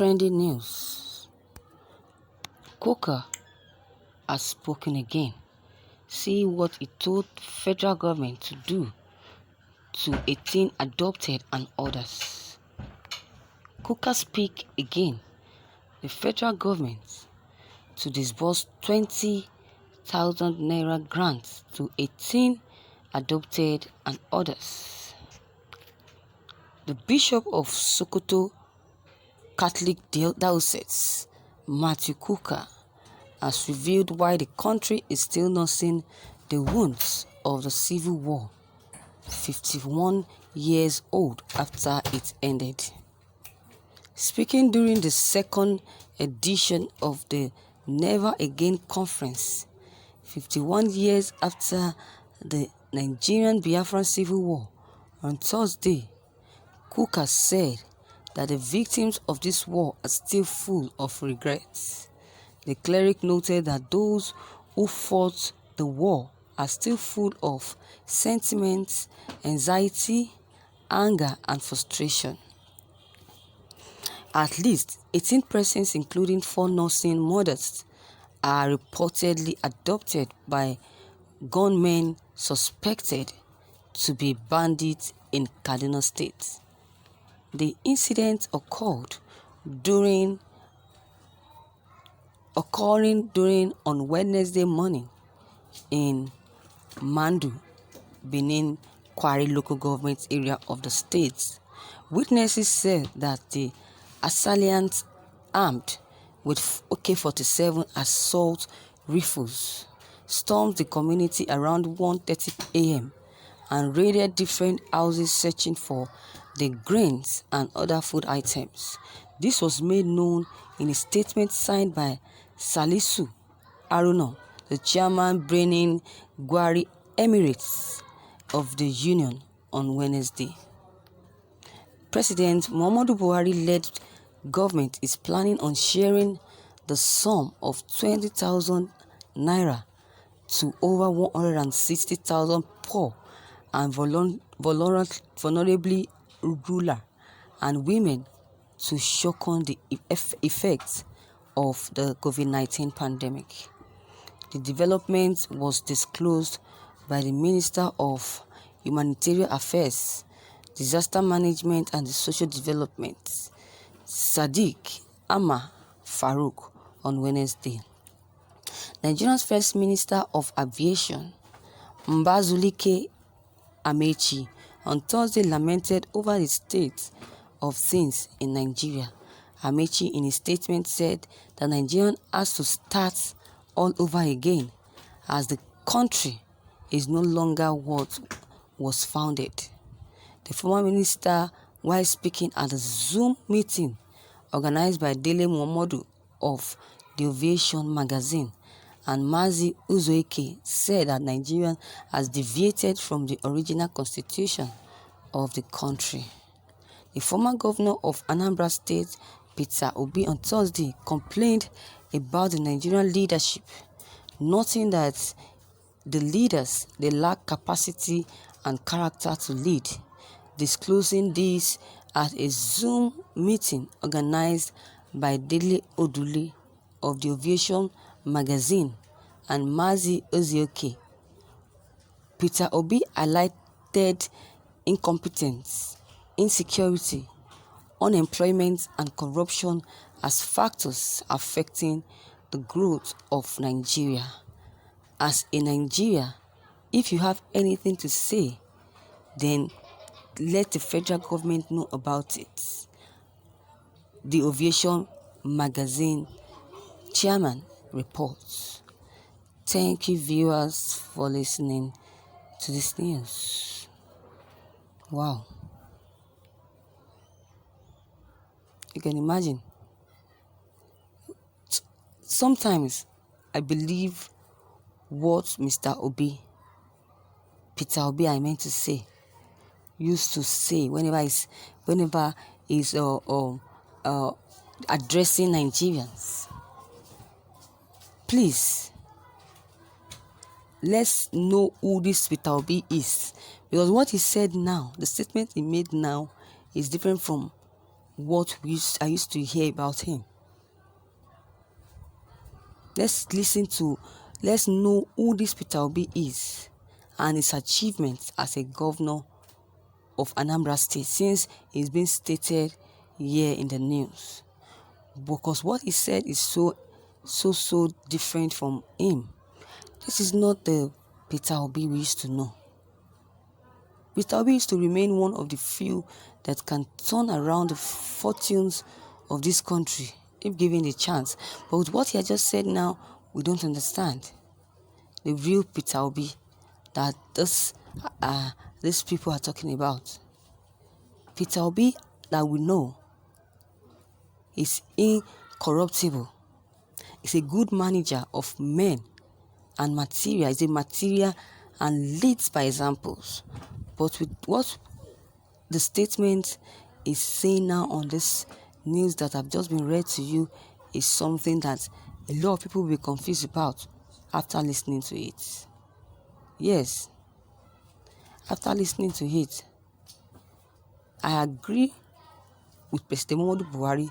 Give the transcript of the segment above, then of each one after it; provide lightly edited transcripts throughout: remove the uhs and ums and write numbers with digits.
Trending news. Kukah has spoken again. See what he told federal government to do to 18 adopted and others. Kukah speak again. The federal government to disburse 20,000 naira grants to 18 adopted and others. The Bishop of Sokoto Catholic Diocese, Matthew Kukah, has revealed why the country is still nursing the wounds of the civil war, 51 years old after it ended. Speaking during the second edition of the Never Again Conference, 51 years after the Nigerian Biafran Civil War, on Thursday, Kukah said that the victims of this war are still full of regrets. The cleric noted that those who fought the war are still full of sentiments, anxiety, anger, and frustration. At least 18 persons, including 4 nursing mothers, are reportedly adopted by gunmen suspected to be bandits in Kaduna State. The incident occurring on Wednesday morning in Mandu, Benin, Kwari local government area of the state. Witnesses said that the assailants, armed with AK-47 assault rifles, stormed the community around 1:30 a.m. and raided different houses searching for the grains and other food items. This was made known in a statement signed by Salisu Haruna, the chairman Benin Gwari Emirates of the Union, on Wednesday. President Muhammadu Buhari-led government is planning on sharing the sum of 20,000 naira to over 160,000 poor and vulnerably rural and women to shorten the effects of the COVID-19 pandemic. The development was disclosed by the Minister of Humanitarian Affairs, Disaster Management and Social Development, Sadiq Ahmad Farouk, on Wednesday. Nigeria's First Minister of Aviation, Mbazulike Amechi, on Thursday lamented over the state of things in Nigeria. Amechi, in a statement, said that Nigeria has to start all over again as the country is no longer what was founded. The former minister, while speaking at a Zoom meeting organized by Dele Momodu of the Aviation magazine and Mazi Uzoike, said that Nigeria has deviated from the original constitution of the country. The former governor of Anambra State, Peter Obi, on Thursday complained about the Nigerian leadership, noting that the leaders, they lack capacity and character to lead, disclosing this at a Zoom meeting organized by Dele Odule of the Aviation magazine and Mazi Uzoike. Peter Obi highlighted incompetence, insecurity, unemployment, and corruption as factors affecting the growth of Nigeria. As a Nigeria, if you have anything to say, then let the federal government know about it. The Aviation magazine chairman reports. Thank you, viewers, for listening to this news. Wow. You can imagine. Sometimes I believe what Peter Obi, I meant to say, used to say whenever he's addressing Nigerians. Please, let's know who this Peter Obi is, because what he said now, the statement he made now, is different from what I used to hear about him. Let's know who this Peter Obi is and his achievements as a governor of Anambra State, since it's been stated here in the news. Because what he said is so different from him. This is not the Peter Obi we used to know. Peter Obi is to remain one of the few that can turn around the fortunes of this country if given the chance. But with what he has just said now, we don't understand the real Peter Obi that these people are talking about. Peter Obi that we know is incorruptible. He's a good manager of men and material. He's a material and leads by examples. But with what the statement is saying now on this news that have just been read to you is something that a lot of people will be confused about after listening to it. Yes, after listening to it, I agree with President Buhari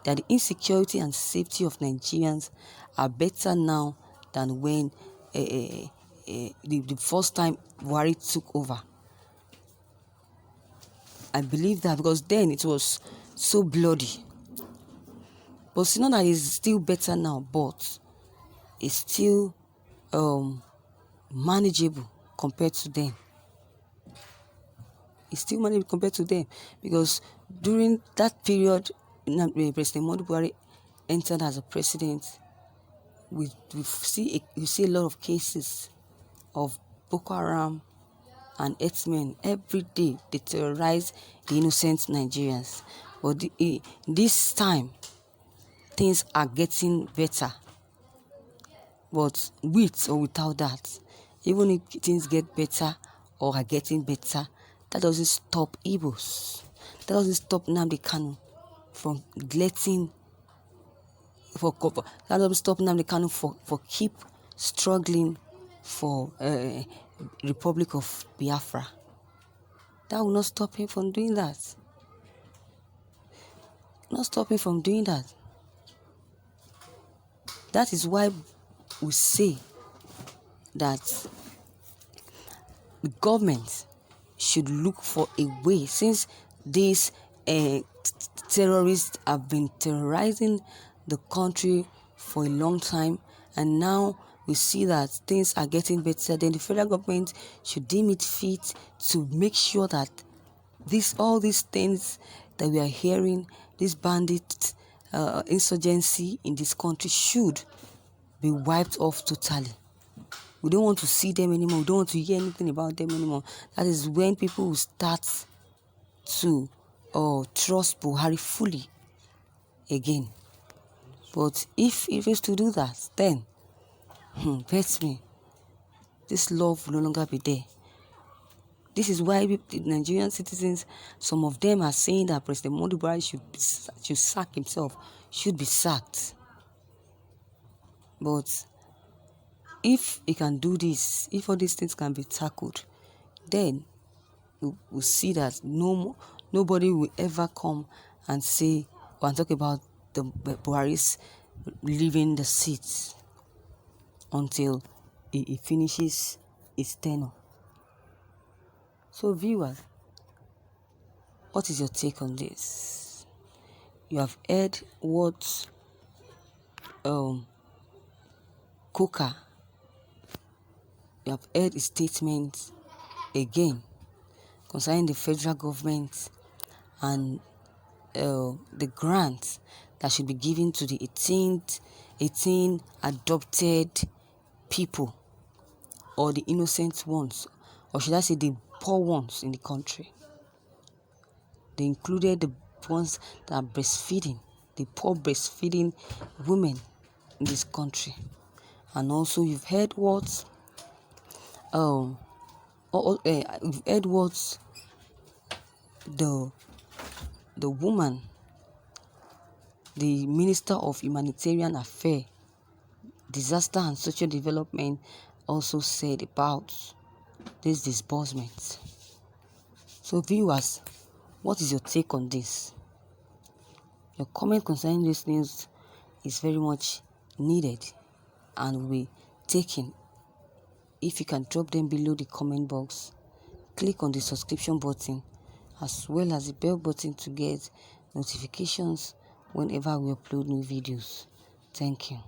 that the insecurity and safety of Nigerians are better now than when the first time Buhari took over. I believe that because then it was so bloody. But it's not that it's still better now, but it's still manageable compared to them. It's still manageable compared to them because during that period, President Buhari entered as a president. We see a lot of cases of Boko Haram and herdsmen. Every day they terrorize the innocent Nigerians. But this time, things are getting better. But with or without that, even if things get better or are getting better, that doesn't stop Igbos. That doesn't stop Nnamdi Kanu from that doesn't stop Nnamdi Kanu for keep struggling for Republic of Biafra. That will not stop him from doing that. Not stop him from doing that. That is why we say that the government should look for a way, since these terrorists have been terrorizing the country for a long time, and now we see that things are getting better. Then the federal government should deem it fit to make sure that all these things that we are hearing, this bandit insurgency in this country, should be wiped off totally. We don't want to see them anymore. We don't want to hear anything about them anymore. That is when people will start to trust Buhari fully again. But if it is to do that, then, bet me, this love will no longer be there. This is why the Nigerian citizens, some of them are saying that President Buhari should sack himself, should be sacked. But if he can do this, if all these things can be tackled, then we'll see that nobody will ever come and say or talk about the Buhari's leaving the seats until he finishes his tenure. So viewers, what is your take on this? You have heard what Kukah, you have heard his statement again concerning the federal government and the grant that should be given to the 18 adopted people, or the innocent ones, or should I say the poor ones in the country. They included the ones that are breastfeeding, the poor breastfeeding women in this country. And also you've heard what you've heard what the woman, the Minister of Humanitarian Affairs, Disaster and Social Development, also said about this disbursement. So viewers, what is your take on this? Your comment concerning this news is very much needed and will be taken. If you can drop them below the comment box, click on the subscription button as well as the bell button to get notifications whenever we upload new videos. Thank you.